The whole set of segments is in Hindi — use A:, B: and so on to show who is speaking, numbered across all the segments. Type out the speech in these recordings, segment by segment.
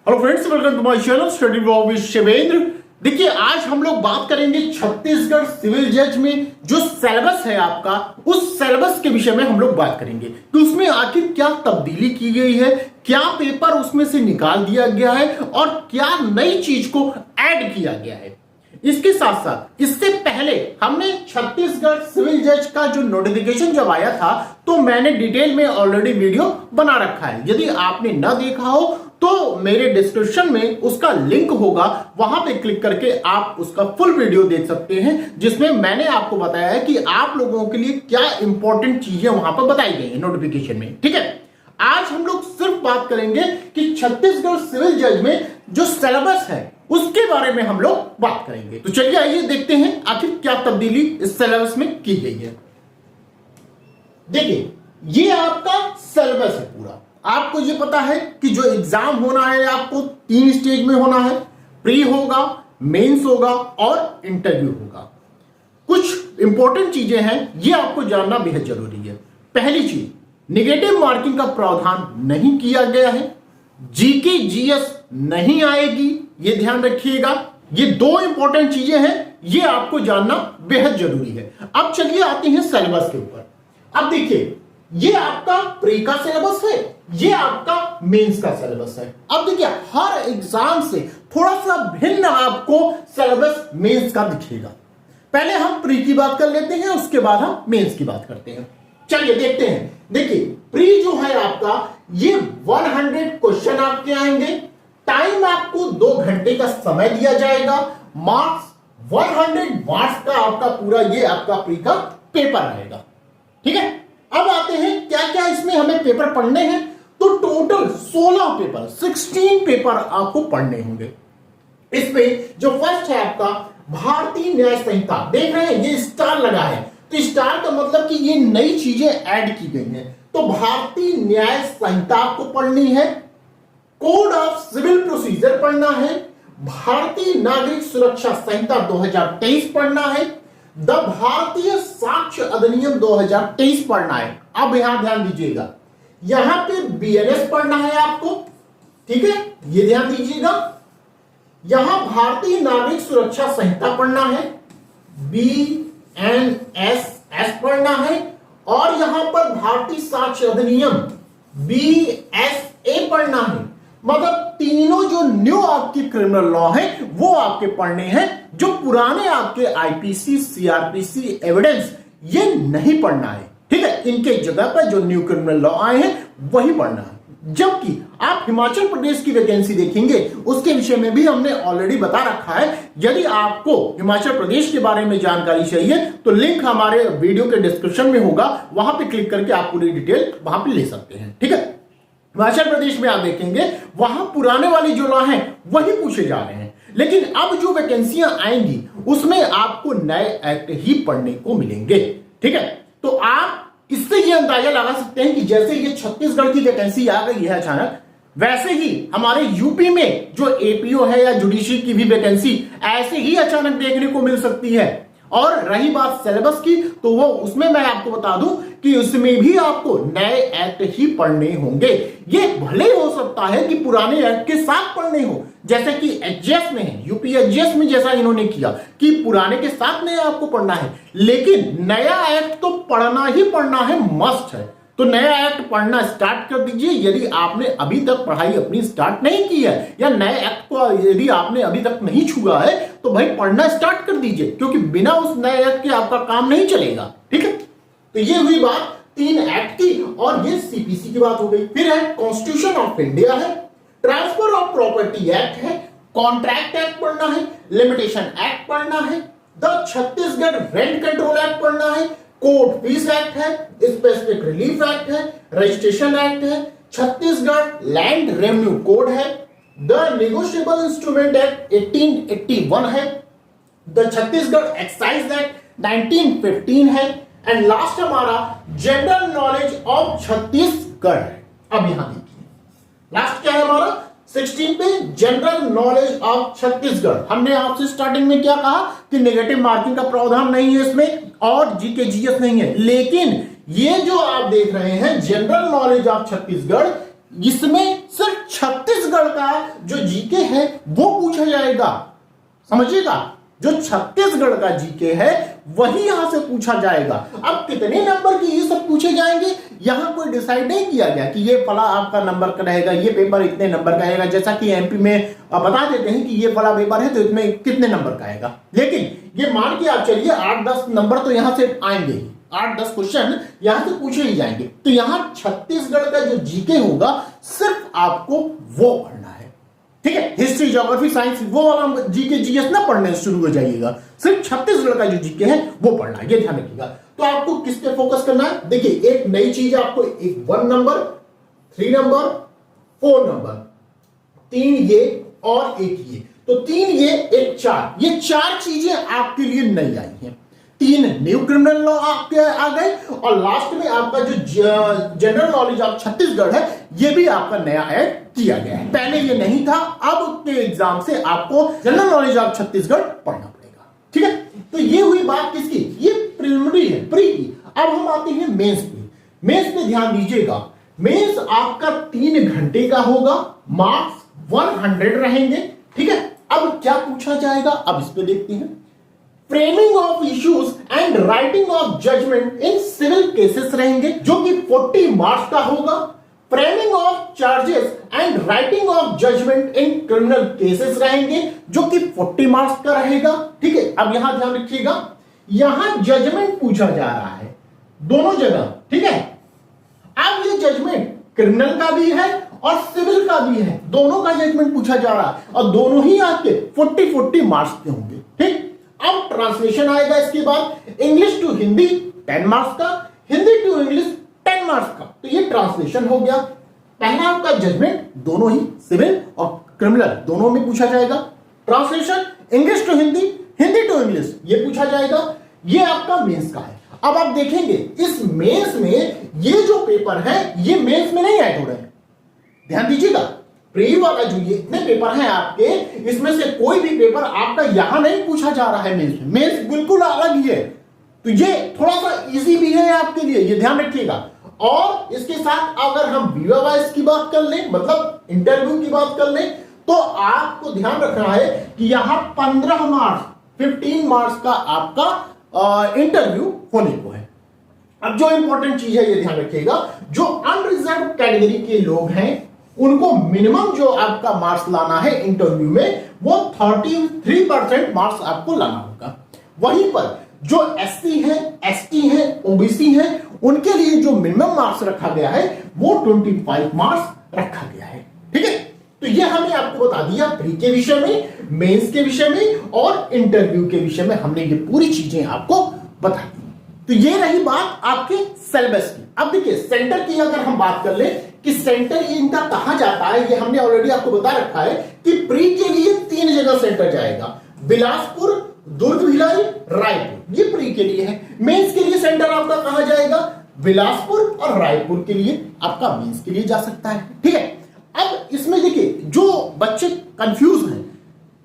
A: Hello friends, welcome to my channel study blog with Shivendra. देखिए, आज हम लोग बात करेंगे छत्तीसगढ़ सिविल जज में जो सिलेबस है आपका, उस सिलेबस के विषय में हम लोग बात करेंगे कि उसमें आखिर क्या तब्दीली की गई है, क्या पेपर उसमें से निकाल दिया गया है और क्या नई चीज को ऐड किया गया है। इसके साथ साथ इससे पहले हमने छत्तीसगढ़ सिविल जज का जो नोटिफिकेशन जब आया था तो मैंने डिटेल में ऑलरेडी वीडियो बना रखा है। यदि आपने ना देखा हो तो मेरे डिस्क्रिप्शन में उसका लिंक होगा, वहां पे क्लिक करके आप उसका फुल वीडियो देख सकते हैं, जिसमें मैंने आपको बताया है कि आप लोगों के लिए क्या इंपॉर्टेंट चीजें वहां पर बताई गई है नोटिफिकेशन में। ठीक है, आज हम लोग सिर्फ बात करेंगे कि छत्तीसगढ़ सिविल जज में जो सिलेबस है उसके बारे में हम लोग बात करेंगे। तो चलिए आइए देखते हैं आखिर क्या तब्दीली इस सिलेबस में की गई है। देखिए, ये आपका सिलेबस है पूरा। आपको ये पता है कि जो एग्जाम होना है आपको 3 स्टेज में होना है, प्री होगा, मेंस होगा और इंटरव्यू होगा। कुछ इंपॉर्टेंट चीजें हैं, ये आपको जानना बेहद जरूरी है। पहली चीज, नेगेटिव मार्किंग का प्रावधान नहीं किया गया है, जीके जीएस नहीं आएगी, ये ध्यान रखिएगा। ये 2 इंपॉर्टेंट चीजें हैं, ये आपको जानना बेहद जरूरी है। अब चलिए आते हैं सिलेबस के ऊपर। अब देखिए, ये आपका प्री का सिलेबस है, ये आपका मेंस का सिलेबस है। अब देखिए, हर एग्जाम से थोड़ा सा भिन्न आपको सिलेबस मेंस का दिखेगा। पहले हम प्री की बात कर लेते हैं, उसके बाद हम मेंस की बात करते हैं। चलिए देखते हैं। देखिए, प्री जो है आपका, ये 100 क्वेश्चन आपके आएंगे। टाइम आपको 2 घंटे का समय दिया जाएगा। मार्क्स 100 मार्क्स का आपका पूरा ये आपका प्री का पेपर आएगा। ठीक है, अब आते हैं क्या क्या इसमें हमें पेपर पढ़ने हैं। तो टोटल 16 पेपर, 16 पेपर आपको पढ़ने होंगे। इसमें जो फर्स्ट है आपका भारतीय न्याय संहिता, देख रहे हैं ये स्टार लगा है, तो स्टार का मतलब कि ये नई चीजें ऐड की गई हैं। तो भारतीय न्याय संहिता आपको पढ़नी है, कोड ऑफ सिविल प्रोसीजर पढ़ना है, भारतीय नागरिक सुरक्षा संहिता 2023 पढ़ना है, द भारतीय साक्ष्य अधिनियम 2023 पढ़ना है। अब यहां ध्यान दीजिएगा, यहां पे बीएनएस पढ़ना है आपको। ठीक है, ये ध्यान दीजिएगा। यहां भारतीय नागरिक सुरक्षा संहिता पढ़ना है, बीएनएसएस पढ़ना है, और यहां पर भारतीय साक्ष्य अधिनियम बीएसए पढ़ना है। मतलब तीनों जो न्यू आपकी क्रिमिनल लॉ है वो आपके पढ़ने हैं। जो पुराने आपके आईपीसी, सीआरपीसी एविडेंस, ये नहीं पढ़ना है। ठीक है, इनके जगह पर जो न्यू क्रिमिनल लॉ आए हैं वही पढ़ना है। जबकि आप हिमाचल प्रदेश की वैकेंसी देखेंगे, उसके विषय में भी हमने ऑलरेडी बता रखा है। यदि आपको हिमाचल प्रदेश के बारे में जानकारी चाहिए तो लिंक हमारे वीडियो के डिस्क्रिप्शन में होगा, वहां पे क्लिक करके आप पूरी डिटेल वहां पे ले सकते हैं। ठीक है, हिमाचल प्रदेश में आप देखेंगे वहां पुराने वाली जो लॉ हैं वही पूछे जा रहे हैं, लेकिन अब जो वैकेंसियां आएंगी उसमें आपको नए एक्ट ही पढ़ने को मिलेंगे। ठीक है, तो आप इससे ये अंदाजा लगा सकते हैं कि जैसे ये छत्तीसगढ़ की वैकेंसी आ गई है अचानक, वैसे ही हमारे यूपी में जो एपीओ है या जुडिशरी की भी वैकेंसी ऐसे ही अचानक देखने को मिल सकती है। और रही बात सिलेबस की, तो वो उसमें मैं आपको बता दूं कि उसमें भी आपको नए एक्ट ही पढ़ने होंगे। ये भले हो सकता है कि पुराने एक्ट के साथ पढ़ने हो, जैसे कि एचजीएस में है, यूपी एचजीएस में जैसा इन्होंने किया कि पुराने के साथ नया आपको पढ़ना है, लेकिन नया एक्ट तो पढ़ना ही पढ़ना है, मस्ट है। तो नया एक्ट पढ़ना स्टार्ट कर दीजिए यदि आपने अभी तक पढ़ाई अपनी स्टार्ट नहीं की है, या नए एक्ट को यदि आपने अभी तक नहीं छुआ है तो भाई पढ़ना स्टार्ट कर दीजिए, क्योंकि बिना उस नए एक्ट के आपका काम नहीं चलेगा। ठीक है, तो ये हुई बात 3 एक्ट की, और ये सीपीसी की बात हो गई। फिर है कॉन्स्टिट्यूशन ऑफ इंडिया है, ट्रांसफर ऑफ प्रॉपर्टी एक्ट है, कॉन्ट्रैक्ट एक्ट पढ़ना है, लिमिटेशन एक्ट पढ़ना है, the Chhattisgarh rent control act पढ़ना है, कोर्ट फीस एक्ट है, स्पेसिफिक रिलीफ एक्ट है, रजिस्ट्रेशन एक्ट है, छत्तीसगढ़ लैंड रेवेन्यू कोड है, द नेगोशिएबल इंस्ट्रूमेंट एक्ट 1881 है, द छत्तीसगढ़ एक्साइज एक्ट 1915 है, एंड लास्ट हमारा जनरल नॉलेज ऑफ छत्तीसगढ़ है। अब यहां देखिए, लास्ट क्या है हमारा 16 पे जनरल नॉलेज ऑफ छत्तीसगढ़। हमने आपसे स्टार्टिंग में क्या कहा कि नेगेटिव मार्किंग का प्रावधान नहीं है इसमें और जीके जीएस नहीं है, लेकिन ये जो आप देख रहे हैं जनरल नॉलेज ऑफ छत्तीसगढ़, इसमें सिर्फ छत्तीसगढ़ छत्तीसगढ़ का जो जीके है वो पूछा जाएगा, समझिएगा, जो छत्तीसगढ़ का जीके है वही यहां से पूछा जाएगा। अब कितने नंबर की ये सब पूछे जाएंगे यहां कोई डिसाइड नहीं किया गया कि ये फला आपका नंबर का रहेगा, ये पेपर इतने नंबर का आएगा। जैसा कि एमपी में बता देते हैं कि ये फला पेपर है तो इसमें कितने नंबर का आएगा, लेकिन ये मान के आप चलिए 8-10 नंबर तो यहां से आएंगे ही, 8-10 क्वेश्चन यहां से पूछे ही जाएंगे। तो यहां छत्तीसगढ़ का जो जीके होगा सिर्फ आपको वो पढ़ना है, ठीक है। हिस्ट्री, ज्योग्राफी, साइंस वो वाला जीके जीएस ना पढ़ने शुरू हो जाइएगा, सिर्फ छत्तीसगढ़ का जो जीके है वो पढ़ना है, ये ध्यान रखिएगा। तो आपको किस पे फोकस करना है, देखिए एक नई चीज आपको, एक 1 नंबर, 3 नंबर, 4 नंबर, 3 ये और एक ये, तो 3 ये एक 4, ये 4 चीजें आपके लिए नई आई हैं। 3 न्यू क्रिमिनल लॉ आपके आ गए और लास्ट में आपका जो जनरल नॉलेज ऑफ छत्तीसगढ़ है ये भी आपका नया ऐड किया गया है। पहले ये नहीं था, अब के एग्जाम से आपको जनरल नॉलेज ऑफ छत्तीसगढ़ पढ़ना पड़ेगा, ठीक है। तो ये हुई बात किसकी, ये प्रिलिमिनरी है, प्री की। अब हम आते हैं मेंस पे। मेंस में ध्यान दीजिएगा, मेंस आपका 3 घंटे का होगा, मार्क्स 100 रहेंगे, ठीक है। अब क्या पूछा जाएगा, अब इस पे देखते हैं। Framing of issues and writing of judgement in civil cases रहेंगे जो कि 40 मार्क्स का होगा। Framing of charges and writing of judgement in criminal cases रहेंगे जो कि 40 मार्क्स का रहेगा, ठीक है। अब यहां ध्यान रखिएगा, यहां जजमेंट पूछा जा रहा है दोनों जगह, ठीक है। अब ये जजमेंट क्रिमिनल का भी है और सिविल का भी है, दोनों का जजमेंट पूछा जा रहा है और दोनों ही आपके 40-40 मार्क्स के होंगे, ठीक। अब ट्रांसलेशन आएगा इसके बाद, इंग्लिश टू हिंदी 10 मार्क्स का, हिंदी टू इंग्लिश 10 मार्क्स का, तो ये ट्रांसलेशन हो गया। पहला आपका जजमेंट दोनों ही सिविल और क्रिमिनल दोनों में पूछा जाएगा। Translation English to Hindi, Hindi to English ये पूछा जाएगा। ये आपका मेंस का है। अब आप देखेंगे इस मेंस में ये जो पेपर है ये मेंस में नहीं ऐड हो रहे हैं, ध्यान दीजिएगा। प्री वाला जो ये इतने पेपर हैं आपके, इसमें से कोई भी पेपर आपका यहां नहीं पूछा जा रहा है मेंस में, मेंस बिल्कुल अलग ही है। तो ये थोड़ा सा इजी भी है आपके लिए, ये ध्यान रखिएगा। और इसके साथ अगर हम वीवा वाइज की बात कर लें, मतलब इंटरव्यू की बात कर लें, तो आपको ध्यान रखना है कि यहां 15 मार्क्स 15 मार्क्स का आपका इंटरव्यू होने को है। अब जो इंपॉर्टेंट चीज है ये ध्यान रखिएगा, जो अनरिजर्व कैटेगरी के लोग हैं उनको मिनिमम जो आपका मार्क्स लाना है इंटरव्यू में वो 33% मार्क्स आपको लाना होगा। वहीं पर जो एससी है, एसटी है, ओबीसी है, उनके लिए जो मिनिमम मार्क्स रखा गया है वो 25 मार्क्स रखा गया है, ठीक है। तो ये हमने आपको बता दिया प्री के विषय में, मेंस के विषय में और इंटरव्यू के विषय में हमने ये पूरी चीजें आपको बता दी। तो ये रही बात आपके सिलेबस की। अब देखिए सेंटर की अगर हम बात कर ले कि सेंटर इनका कहां जाता है, ये हमने ऑलरेडी आपको बता रखा है कि प्री के लिए 3 जगह सेंटर जाएगा, बिलासपुर, दुर्ग, भिलाई, रायपुर, ये प्री के लिए है। मेंस के लिए सेंटर आपका कहां जाएगा, बिलासपुर और रायपुर के लिए आपका मेंस के लिए जा सकता है, ठीक है। अब इसमें देखिए जो बच्चे कंफ्यूज हैं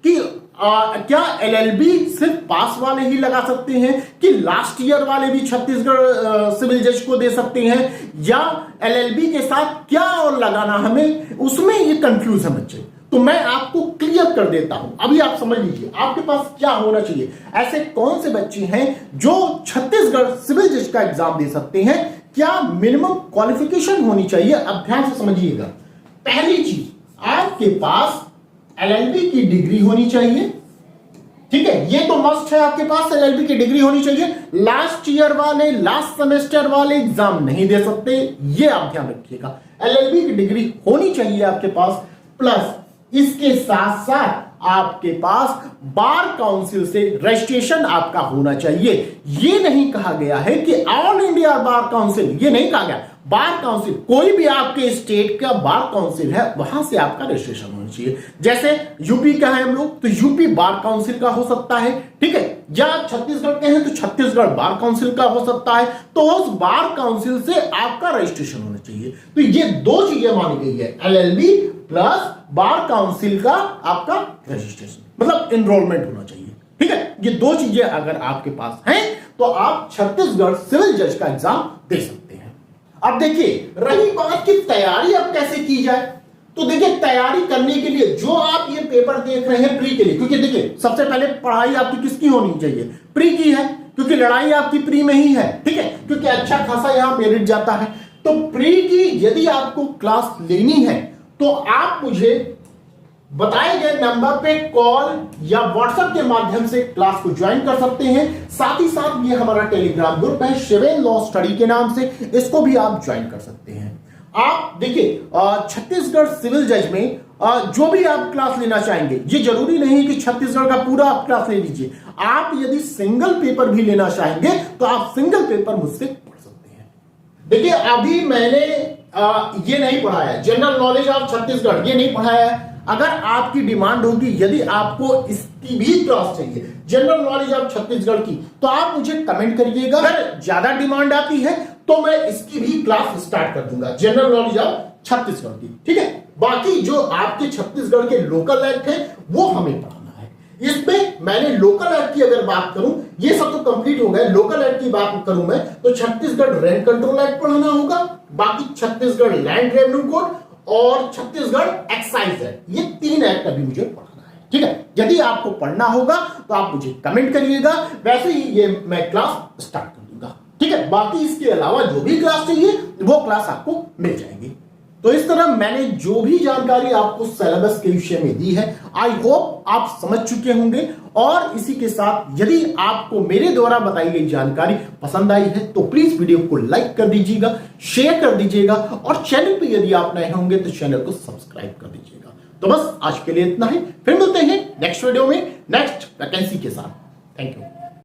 A: कि क्या एलएलबी सिर्फ पास वाले ही लगा सकते हैं कि लास्ट ईयर वाले भी छत्तीसगढ़ सिविल जज को दे सकते हैं, या एलएलबी के साथ क्या और लगाना हमें, उसमें ये कंफ्यूज है बच्चे। तो मैं आपको क्लियर कर देता हूं, अभी आप समझ लीजिए आपके पास क्या होना चाहिए। ऐसे कौन से बच्चे हैं जो छत्तीसगढ़ सिविल जज का एग्जाम दे सकते हैं, क्या मिनिमम क्वालिफिकेशन होनी चाहिए। अब ध्यान से समझिएगा, पहली चीज आपके पास एलएलबी की डिग्री होनी चाहिए, ठीक है, ये तो मस्ट है, आपके पास एलएलबी की डिग्री होनी चाहिए। लास्ट ईयर वाले, लास्ट सेमेस्टर वाले एग्जाम नहीं दे सकते, ये आप ध्यान रखिएगा। एलएलबी की डिग्री होनी चाहिए आपके पास, प्लस इसके साथ साथ आपके पास बार काउंसिल से रजिस्ट्रेशन आपका होना चाहिए। ये नहीं कहा गया है कि ऑल इंडिया बार काउंसिल, ये नहीं कहा गया, बार काउंसिल कोई भी आपके स्टेट का बार काउंसिल है वहां से आपका रजिस्ट्रेशन होना चाहिए। जैसे यूपी का है हम लोग, तो यूपी बार काउंसिल का हो सकता है, ठीक है, या छत्तीसगढ़ के हैं तो छत्तीसगढ़ बार काउंसिल का हो सकता है, तो उस बार काउंसिल से आपका रजिस्ट्रेशन होना चाहिए। तो ये 2 चीजें मानी गई है, एलएलबी प्लस बार काउंसिल का आपका रजिस्ट्रेशन, मतलब एनरोलमेंट होना चाहिए, ठीक है। ये 2 चीजें अगर आपके पास हैं तो आप छत्तीसगढ़ सिविल जज का एग्जाम दे सकते हैं। अब देखिए रही बात की तैयारी अब कैसे की जाए, तो देखिए तैयारी करने के लिए जो आप ये पेपर देख रहे हैं प्री के लिए, क्योंकि देखिए सबसे पहले पढ़ाई आपकी किसकी होनी चाहिए, प्री की है, क्योंकि लड़ाई आपकी प्री में ही है, ठीक है, क्योंकि अच्छा खासा यहां मेरिट जाता है। तो प्री की यदि आपको क्लास लेनी है तो आप मुझे बताए गए नंबर पे कॉल या व्हाट्सएप के माध्यम से क्लास को ज्वाइन कर सकते हैं। साथ ही साथ ये हमारा टेलीग्राम ग्रुप है शिवेन लॉ स्टडी के नाम से, इसको भी आप ज्वाइन कर सकते हैं। आप देखिए छत्तीसगढ़ सिविल जज में जो भी आप क्लास लेना चाहेंगे, ये जरूरी नहीं कि छत्तीसगढ़ का पूरा आप क्लास ले लीजिए। आप यदि सिंगल पेपर भी लेना चाहेंगे तो आप सिंगल पेपर मुझसे पढ़ सकते हैं। देखिए अभी मैंने ये नहीं पढ़ाया जनरल नॉलेज ऑफ छत्तीसगढ़, ये नहीं पढ़ाया है। अगर आपकी डिमांड होगी, यदि आपको इसकी भी क्लास चाहिए जनरल नॉलेज ऑफ छत्तीसगढ़ की, तो आप मुझे कमेंट करिएगा। अगर ज्यादा डिमांड आती है तो मैं इसकी भी क्लास स्टार्ट कर दूंगा जनरल नॉलेज ऑफ छत्तीसगढ़ की, ठीक है। बाकी जो आपके छत्तीसगढ़ के लोकल एक्ट है वो हमें पढ़ाना है। इसमें मैंने लोकल एक्ट की अगर बात करूं, ये सब तो कंप्लीट हो गए। लोकल एक्ट की बात करूं मैं तो छत्तीसगढ़ रेंट कंट्रोल एक्ट पढ़ाना होगा, बाकी छत्तीसगढ़ लैंड रेवेन्यू कोड और छत्तीसगढ़ एक्साइज एक्ट, ये 3 एक्ट अभी मुझे पढ़ना है, ठीक है। यदि आपको पढ़ना होगा तो आप मुझे कमेंट करिएगा, वैसे ही ये मैं क्लास स्टार्ट कर दूंगा, ठीक है। बाकी इसके अलावा जो भी क्लास चाहिए वो क्लास आपको मिल जाएगी। तो इस तरह मैंने जो भी जानकारी आपको सिलेबस के विषय में दी है, आई होप आप समझ चुके होंगे। और इसी के साथ यदि आपको मेरे द्वारा बताई गई जानकारी पसंद आई है तो प्लीज वीडियो को लाइक कर दीजिएगा, शेयर कर दीजिएगा और चैनल पे यदि आप नए होंगे तो चैनल को सब्सक्राइब कर दीजिएगा। तो बस आज के लिए इतना ही, फिर मिलते हैं नेक्स्ट वीडियो में नेक्स्ट वैकेंसी के साथ। Thank you.